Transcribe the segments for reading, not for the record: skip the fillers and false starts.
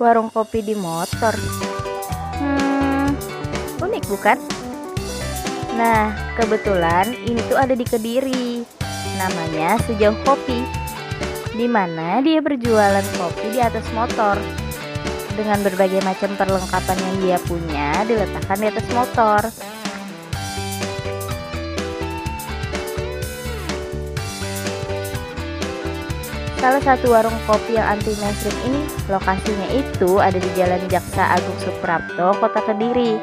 Warung kopi di motor. Unik bukan? Nah, kebetulan ini tuh ada di Kediri. Namanya Sejauh Kopi, di mana dia berjualan kopi di atas motor. Dengan berbagai macam perlengkapan yang dia punya diletakkan di atas motor. Salah satu warung kopi yang anti mainstream ini lokasinya itu ada di Jalan Jaksa Agung Suprapto, Kota Kediri,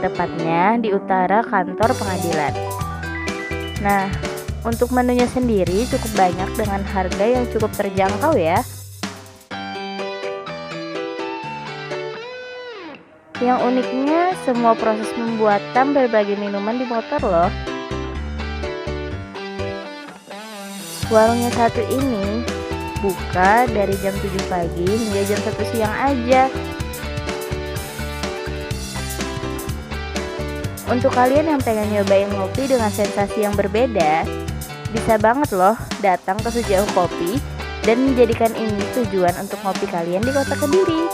tepatnya di utara kantor pengadilan. Nah, untuk menunya sendiri cukup banyak dengan harga yang cukup terjangkau ya. Yang uniknya semua proses pembuatan berbagai minuman di motor loh. Warungnya satu ini buka dari jam 7 pagi hingga jam 1 siang aja. Untuk kalian yang pengen nyobain ngopi dengan sensasi yang berbeda, bisa banget loh datang ke Sejauh Kopi dan menjadikan ini tujuan untuk ngopi kalian di Kota Kediri.